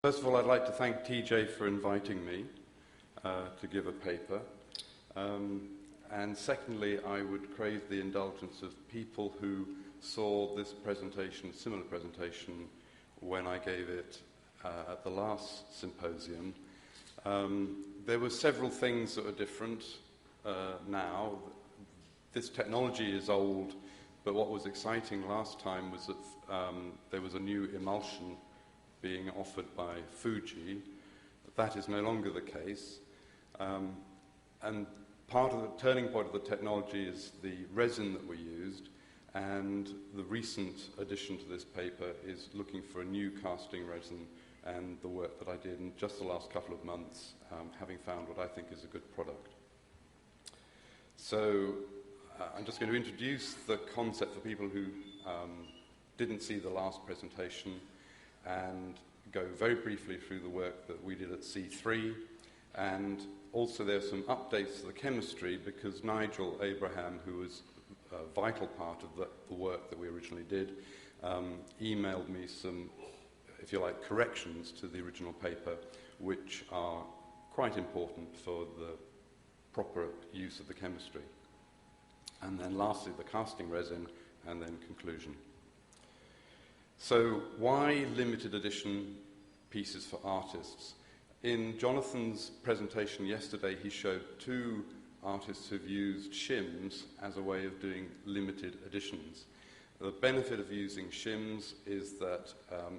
First of all, I'd like to thank TJ for inviting me to give a paper. And secondly, I would crave the indulgence of people who saw this presentation, similar presentation, when I gave it at the last symposium. There were several things that are different now. This technology is old, but what was exciting last time was that there was a new emulsion being offered by Fuji. That is no longer the case. And part of the turning point of the technology is the resin that we used, and the recent addition to this paper is looking for a new casting resin, and the work that I did in just the last couple of months, having found what I think is a good product. So I'm just going to introduce the concept for people who didn't see the last presentation, and go very briefly through the work that we did at C3. And also there's some updates to the chemistry, because Nigel Abraham, who was a vital part of the work that we originally did, emailed me some, if you like, corrections to the original paper, which are quite important for the proper use of the chemistry. And then lastly, the casting resin, and then conclusion. So why limited edition pieces for artists? In Jonathan's presentation yesterday, he showed two artists who've used shims as a way of doing limited editions. The benefit of using shims is that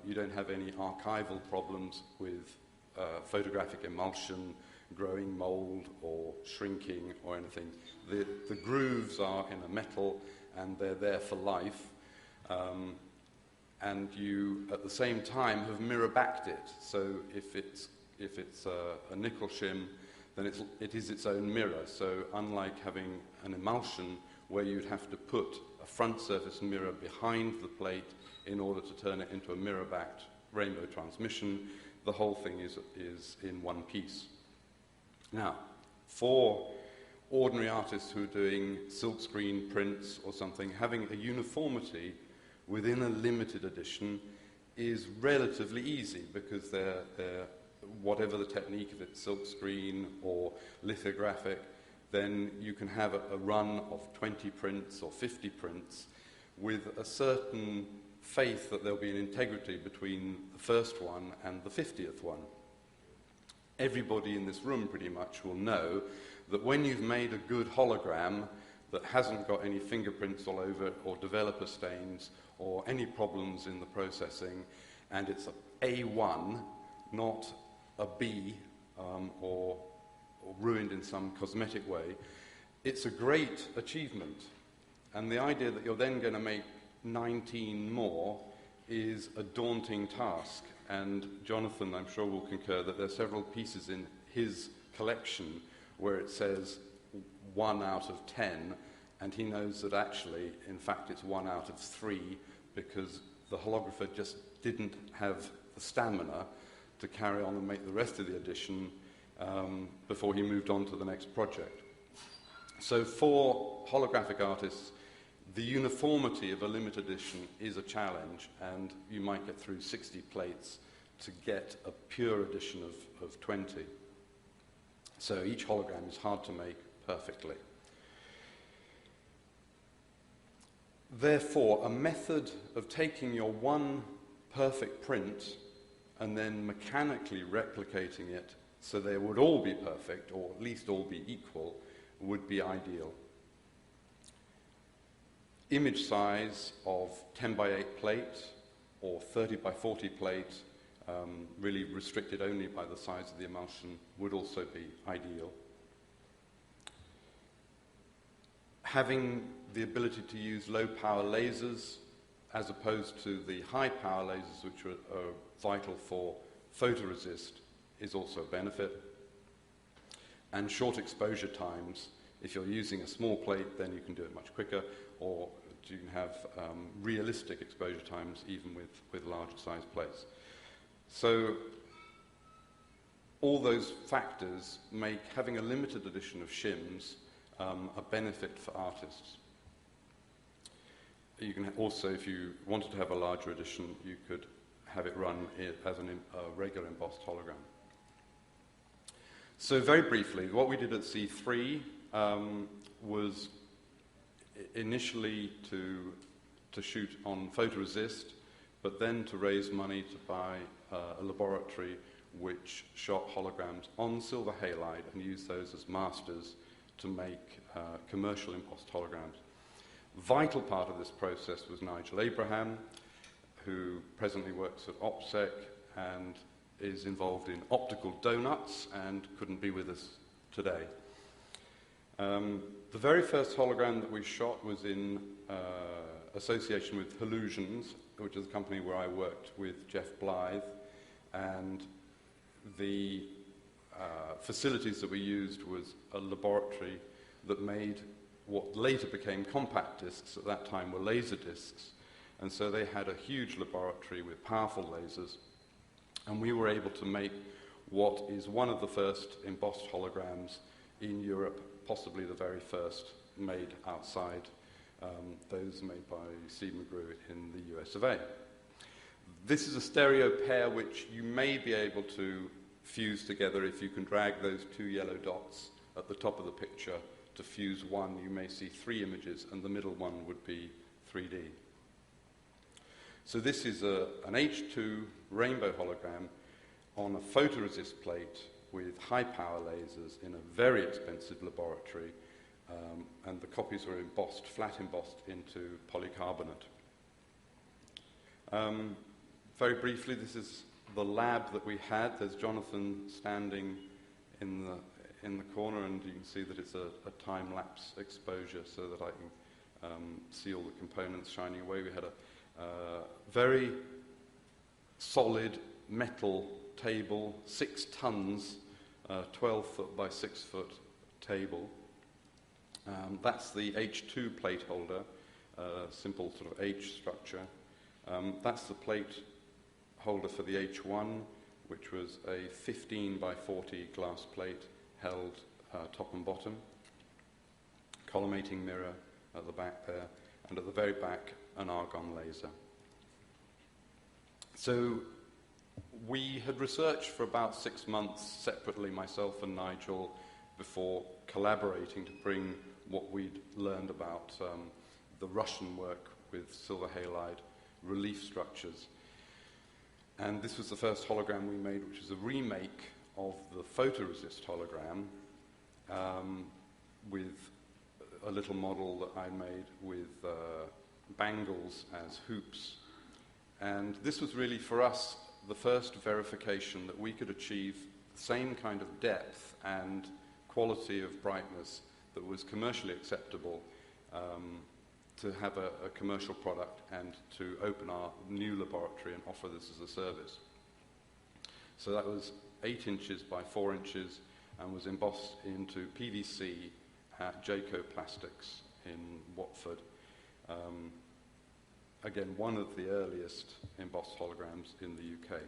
you don't have any archival problems with photographic emulsion, growing mold, or shrinking, or anything. The grooves are in a metal, and they're there for life. And you, at the same time, have mirror-backed it. So if it's a nickel shim, then it is its own mirror. So unlike having an emulsion where you'd have to put a front surface mirror behind the plate in order to turn it into a mirror-backed rainbow transmission, the whole thing is in one piece. Now, for ordinary artists who are doing silkscreen prints or something, having a uniformity within a limited edition is relatively easy, because they're whatever the technique, if it's silkscreen or lithographic, then you can have a run of 20 prints or 50 prints with a certain faith that there'll be an integrity between the first one and the 50th one. Everybody in this room pretty much will know that when you've made a good hologram that hasn't got any fingerprints all over it, or developer stains, or any problems in the processing, and it's a A1, not a B, or ruined in some cosmetic way, it's a great achievement. And the idea that you're then going to make 19 more is a daunting task. And Jonathan, I'm sure, will concur that there are several pieces in his collection where it says 1 out of 10, and he knows that actually, in fact, it's 1 out of 3, because the holographer just didn't have the stamina to carry on and make the rest of the edition before he moved on to the next project. So for holographic artists, the uniformity of a limited edition is a challenge, and you might get through 60 plates to get a pure edition of 20. So each hologram is hard to make perfectly. Therefore, a method of taking your one perfect print and then mechanically replicating it so they would all be perfect, or at least all be equal, would be ideal. Image size of 10 by 8 plate or 30 by 40 plate, really restricted only by the size of the emulsion, would also be ideal. Having the ability to use low power lasers as opposed to the high power lasers, which are vital for photoresist, is also a benefit. And short exposure times. If you're using a small plate, then you can do it much quicker, or you can have realistic exposure times even with larger size plates. So all those factors make having a limited edition of shims a benefit for artists. You can also, if you wanted to have a larger edition, you could have it run as a regular embossed hologram. So very briefly, what we did at C3 was initially to shoot on Photoresist, but then to raise money to buy a laboratory which shot holograms on silver-halide and used those as masters to make commercial embossed holograms. Vital part of this process was Nigel Abraham, who presently works at OPSEC and is involved in optical donuts and couldn't be with us today. The very first hologram that we shot was in association with Hollusions, which is a company where I worked with Jeff Blythe, and the facilities that we used was a laboratory that made what later became compact discs. At that time were laser discs, and so they had a huge laboratory with powerful lasers, and we were able to make what is one of the first embossed holograms in Europe, possibly the very first made outside those made by C. McGrew in the US of A. This is a stereo pair which you may be able to fuse together if you can drag those two yellow dots at the top of the picture to fuse one. You may see three images, and the middle one would be 3D. So this is an H2 rainbow hologram on a photoresist plate with high-power lasers in a very expensive laboratory, and the copies were embossed, flat embossed into polycarbonate. Very briefly, this is the lab that we had. There's Jonathan standing in the corner, and you can see that it's a time-lapse exposure so that I can see all the components shining away. We had a very solid metal table, 6 tons, 12 foot by 6 foot table. That's the H2 plate holder, simple sort of H structure. That's the plate holder for the H1, which was a 15 by 40 glass plate held top and bottom. Collimating mirror at the back there, and at the very back, an argon laser. So we had researched for about 6 months separately, myself and Nigel, before collaborating to bring what we'd learned about the Russian work with silver-halide relief structures. And this was the first hologram we made, which is a remake of the Photoresist hologram with a little model that I made with bangles as hoops. And this was really, for us, the first verification that we could achieve the same kind of depth and quality of brightness that was commercially acceptable to have a commercial product and to open our new laboratory and offer this as a service. So that was 8 inches by 4 inches and was embossed into PVC at RAD-KOTE Plastics in Watford. Again, one of the earliest embossed holograms in the UK.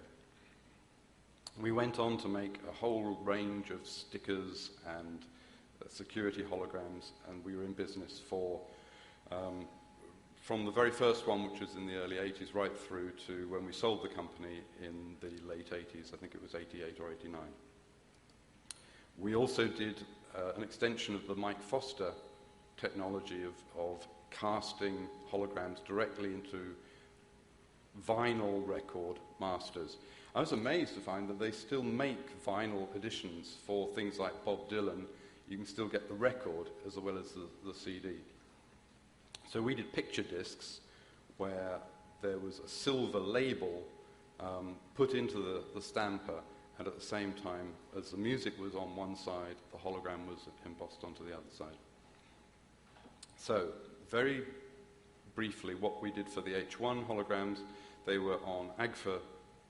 We went on to make a whole range of stickers and security holograms, and we were in business for from the very first one, which was in the early 80s, right through to when we sold the company in the late 80s. I think it was 88 or 89. We also did an extension of the Mike Foster technology of casting holograms directly into vinyl record masters. I was amazed to find that they still make vinyl editions for things like Bob Dylan. You can still get the record as well as the CD. So we did picture discs where there was a silver label put into the stamper, and at the same time, as the music was on one side, the hologram was embossed onto the other side. So, very briefly, what we did for the H1 holograms, they were on Agfa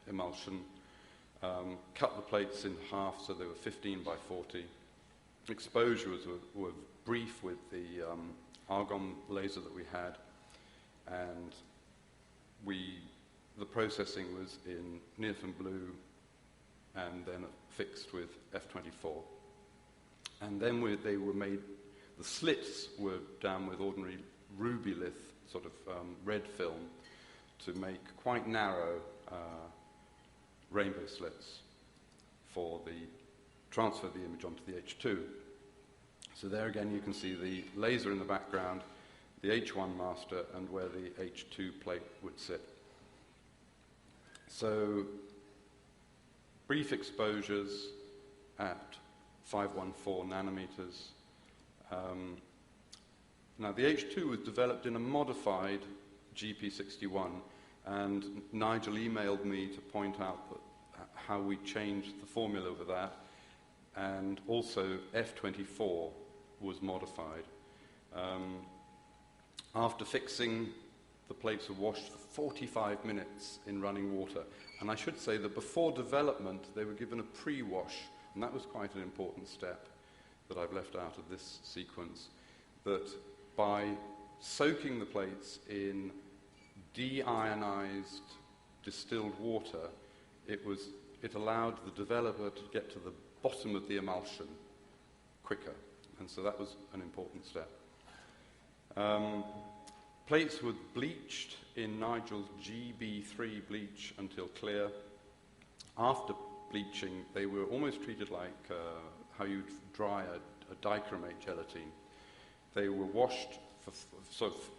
emulsion, cut the plates in half so they were 15 by 40. Exposures were brief with the argon laser that we had, and the processing was in Neofen blue and then fixed with F24. And then they were made, the slits were done with ordinary ruby lith, sort of red film, to make quite narrow rainbow slits for the transfer of the image onto the H2. So there again you can see the laser in the background, the H1 master, and where the H2 plate would sit. So brief exposures at 514 nanometers. Now the H2 was developed in a modified GP61, and Nigel emailed me to point out that how we changed the formula for that, and also F24 was modified. After fixing, the plates were washed for 45 minutes in running water. And I should say that before development, they were given a pre-wash, and that was quite an important step that I've left out of this sequence, that by soaking the plates in deionized distilled water, it allowed the developer to get to the bottom of the emulsion quicker. And so that was an important step. Plates were bleached in Nigel's GB3 bleach until clear. After bleaching, they were almost treated like how you'd dry a dichromate gelatine. They were washed,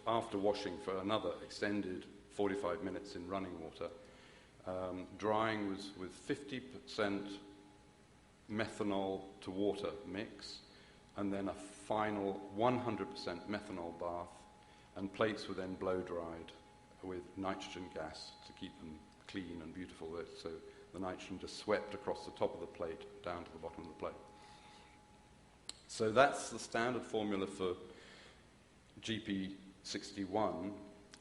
after washing for another extended 45 minutes in running water. Drying was with 50% methanol to water mix, and then a final 100% methanol bath, and plates were then blow-dried with nitrogen gas to keep them clean and beautiful, so the nitrogen just swept across the top of the plate down to the bottom of the plate. So that's the standard formula for GP61,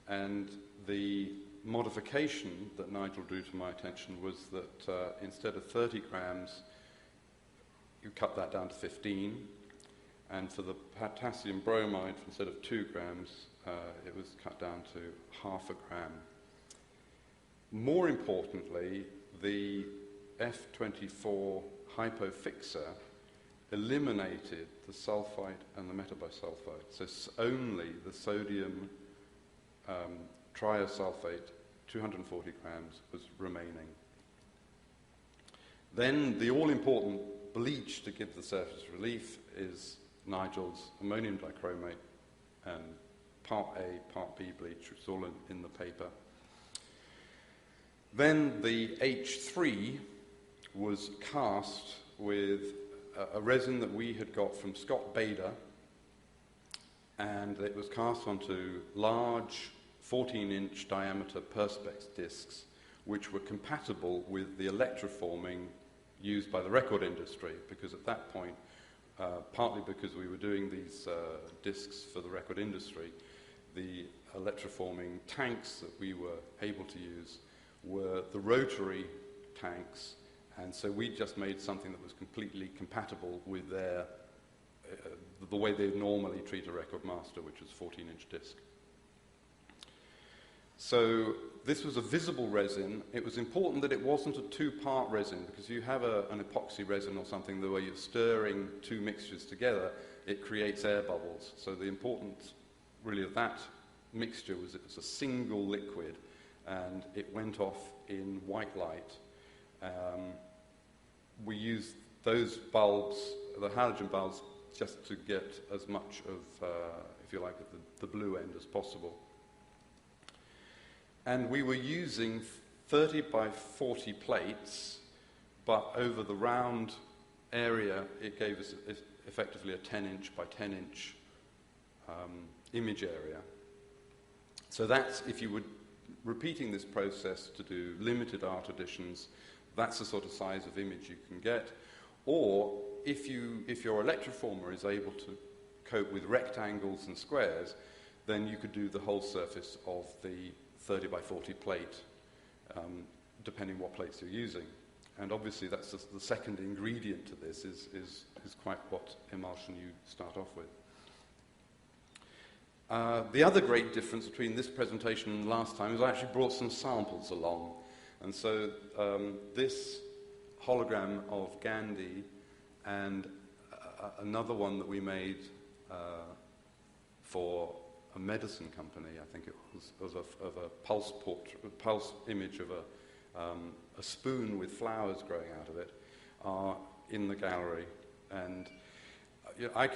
and the modification that Nigel drew to my attention was that instead of 30 grams, you cut that down to 15, and for the potassium bromide, instead of 2 grams, it was cut down to half a gram. More importantly, the F24 hypofixer eliminated the sulfite and the metabisulfite, so only the sodium triosulfate, 240 grams, was remaining. Then the all-important bleach to give the surface relief is Nigel's ammonium dichromate and Part A, Part B bleach, which is all in the paper. Then the H3 was cast with a resin that we had got from Scott Bader, and it was cast onto large 14-inch diameter perspex discs, which were compatible with the electroforming used by the record industry, because at that point, partly because we were doing these discs for the record industry, the electroforming tanks that we were able to use were the rotary tanks, and so we just made something that was completely compatible with their the way they normally treat a record master, which was 14-inch disc. So this was a visible resin. It was important that it wasn't a two-part resin, because you have an epoxy resin or something, the way you're stirring two mixtures together, it creates air bubbles. So the importance really of that mixture was it was a single liquid, and it went off in white light. We used those bulbs, the halogen bulbs, just to get as much of, if you like, the blue end as possible. And we were using 30 by 40 plates, but over the round area, it gave us effectively a 10-inch by 10-inch image area. So that's, if you were repeating this process to do limited art editions, that's the sort of size of image you can get. Or if your electroformer is able to cope with rectangles and squares, then you could do the whole surface of the 30 by 40 plate, depending what plates you're using. And obviously that's the second ingredient to this is quite what emulsion you start off with. The other great difference between this presentation and last time is I actually brought some samples along. And so this hologram of Gandhi and another one that we made for a medicine company, I think it was of a pulse image of a spoon with flowers growing out of it, are in the gallery. And you know, I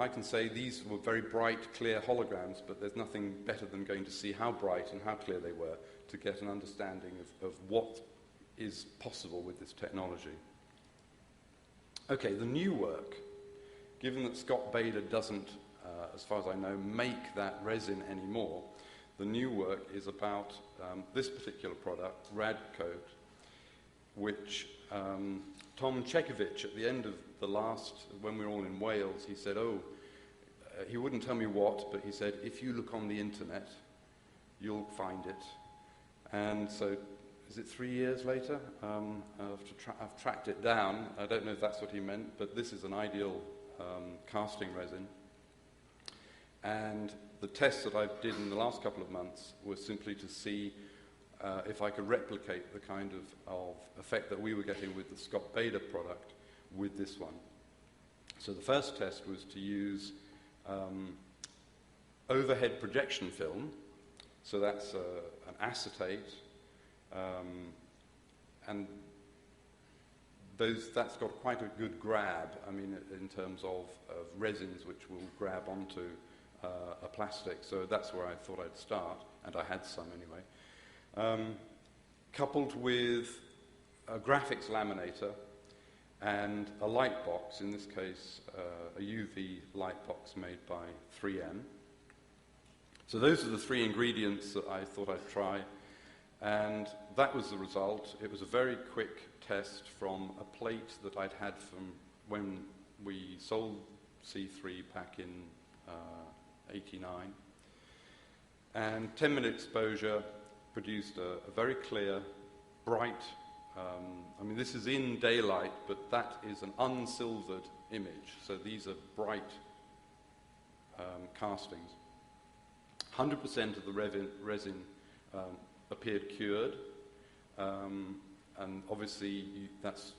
can say these were very bright, clear holograms, but there's nothing better than going to see how bright and how clear they were to get an understanding of what is possible with this technology. Okay, the new work. Given that Scott Bader doesn't, as far as I know, make that resin anymore, the new work is about this particular product, RAD-KOTE, which Tom Chekovich, at the end of the last, when we were all in Wales, he said, he wouldn't tell me what, but he said, if you look on the internet, you'll find it. And so, is it 3 years later? I've tracked it down. I don't know if that's what he meant, but this is an ideal casting resin. And the tests that I did in the last couple of months was simply to see if I could replicate the kind of effect that we were getting with the Scott Bader product with this one. So the first test was to use overhead projection film. So that's an acetate, and that's got quite a good grab, I mean, in terms of resins which will grab onto a plastic. So that's where I thought I'd start, and I had some anyway. Coupled with a graphics laminator and a light box, in this case a UV light box made by 3M. So those are the three ingredients that I thought I'd try, and that was the result. It was a very quick test from a plate that I'd had from when we sold C3 back in 89. And 10-minute exposure produced a very clear, bright, I mean this is in daylight, but that is an unsilvered image. So these are bright castings. 100% of the resin appeared cured, and obviously that's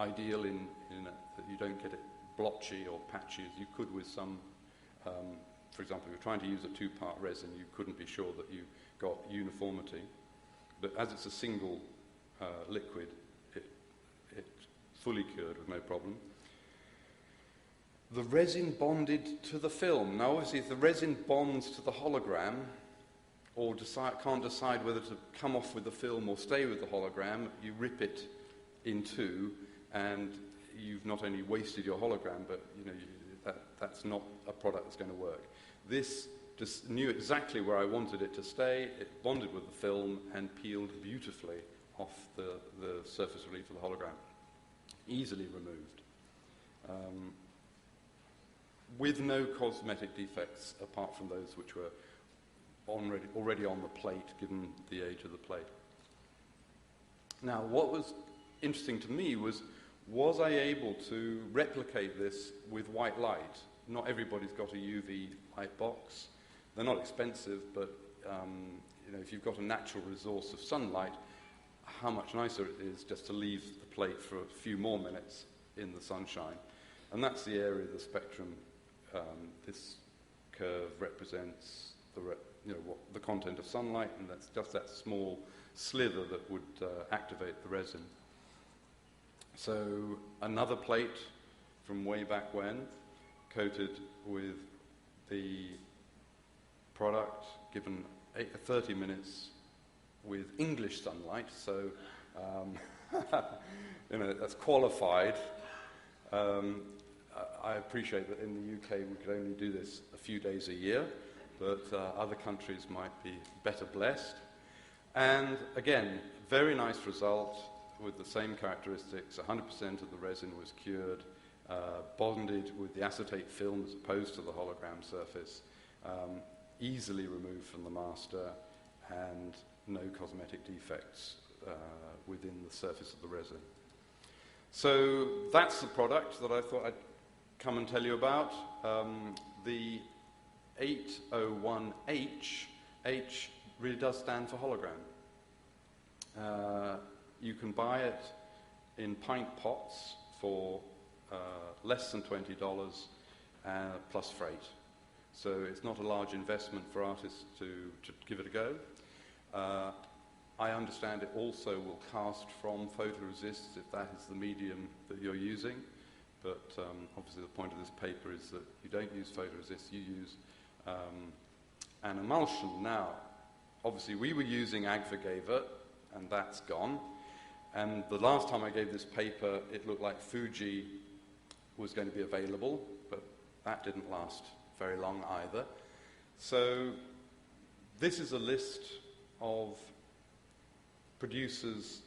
ideal in that you don't get it blotchy or patchy as you could with some, for example, if you're trying to use a two-part resin, you couldn't be sure that you got uniformity. But as it's a single liquid, it fully cured with no problem. The resin bonded to the film. Now obviously if the resin bonds to the hologram, or can't decide whether to come off with the film or stay with the hologram, you rip it in two, and you've not only wasted your hologram, but you know that's not a product that's going to work. This just knew exactly where I wanted it to stay. It bonded with the film and peeled beautifully off the surface relief of the hologram. Easily removed. With no cosmetic defects apart from those which were already on the plate, given the age of the plate. Now, what was interesting to me was I able to replicate this with white light? Not everybody's got a UV light box. They're not expensive, but you know, if you've got a natural resource of sunlight, how much nicer it is just to leave the plate for a few more minutes in the sunshine. And that's the area of the spectrum. This curve represents the content of sunlight, and that's just that small sliver that would activate the resin. So another plate from way back when, coated with the product, given 30 minutes with English sunlight, so you know, that's qualified. I appreciate that in the UK we could only do this a few days a year, but other countries might be better blessed. And again, very nice result with the same characteristics. 100% of the resin was cured, bonded with the acetate film as opposed to the hologram surface, easily removed from the master, and no cosmetic defects within the surface of the resin. So that's the product that I thought I'd come and tell you about. The 801H, H really does stand for hologram. You can buy it in pint pots for less than $20 plus freight. So it's not a large investment for artists to give it a go. I understand it also will cast from Photoresist if that is the medium that you're using. But obviously the point of this paper is that you don't use Photoresist, you use an emulsion. Now, obviously we were using Agfa-Geber, and that's gone. And the last time I gave this paper, it looked like Fuji was going to be available, but that didn't last very long either. So this is a list of producers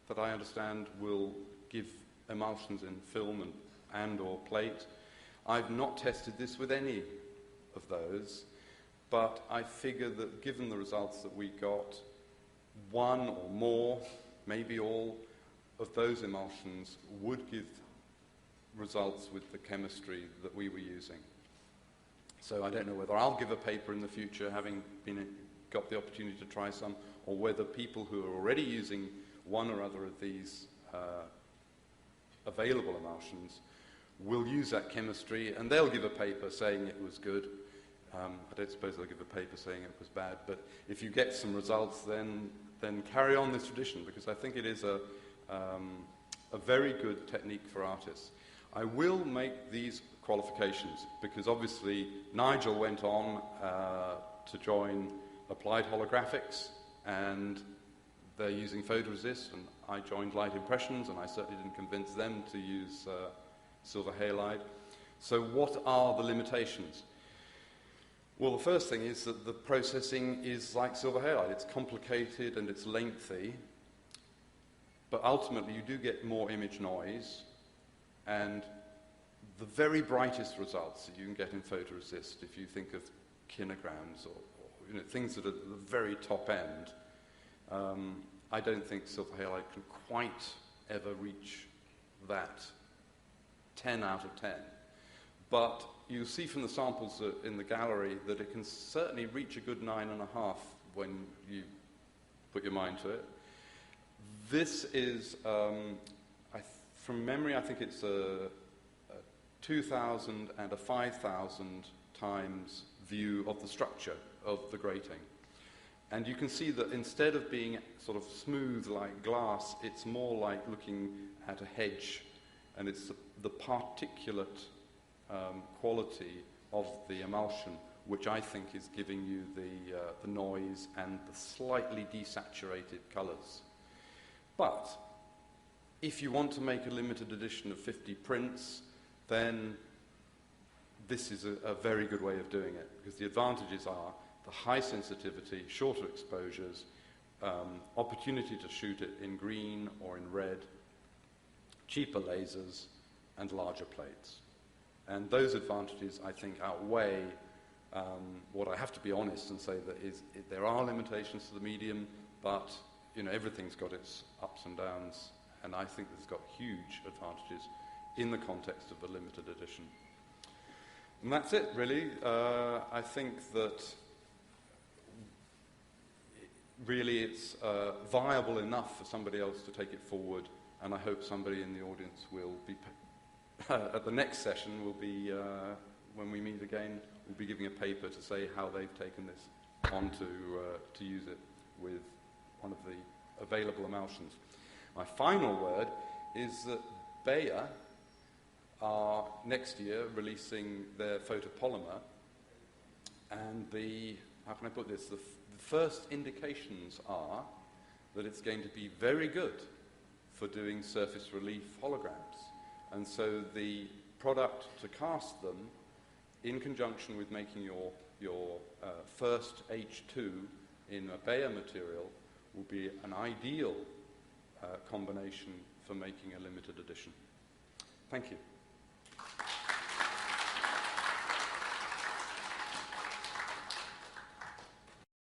that I understand will give emulsions in film and or plate. I've not tested this with any of those, but I figure that given the results that we got, one or more, maybe all, of those emulsions would give results with the chemistry that we were using. So I don't know whether I'll give a paper in the future, having got the opportunity to try some, or whether people who are already using one or other of these available emulsions will use that chemistry, and they'll give a paper saying it was good. I don't suppose they'll give a paper saying it was bad, but if you get some results, then carry on this tradition, because I think it is a very good technique for artists. I will make these qualifications, because obviously Nigel went on to join Applied Holographics, and they're using Photoresist, and I joined Light Impressions, and I certainly didn't convince them to use Silver-halide. So what are the limitations? Well, the first thing is that the processing is like Silver-halide. It's complicated and it's lengthy, but ultimately you do get more image noise, and the very brightest results that you can get in Photoresist, if you think of kinograms or things that are at the very top end, I don't think Silver-halide can quite ever reach that 10 out of 10. But you see from the samples in the gallery that it can certainly reach a good 9.5 when you put your mind to it. This is, from memory, I think it's a 2,000 and a 5,000 times view of the structure of the grating. And you can see that instead of being sort of smooth like glass, it's more like looking at a hedge, and it's the particulate quality of the emulsion which I think is giving you the noise and the slightly desaturated colours. But if you want to make a limited edition of 50 prints, then this is a very good way of doing it, because the advantages are the high sensitivity, shorter exposures, opportunity to shoot it in green or in red, cheaper lasers, and larger plates. And those advantages, I think, outweigh what I have to be honest and say that there are limitations to the medium, but everything's got its ups and downs, and I think it's got huge advantages in the context of a limited edition. And that's it, really. I think that really it's viable enough for somebody else to take it forward, and I hope somebody in the audience will be, at the next session, will be, when we meet again, we'll be giving a paper to say how they've taken this on to use it with one of the available emulsions. My final word is that Bayer are next year releasing their photopolymer, and how can I put this, the first indications are that it's going to be very good for doing surface-relief holograms. And so the product to cast them, in conjunction with making your first H2 in a Bayer material, will be an ideal combination for making a limited edition. Thank you.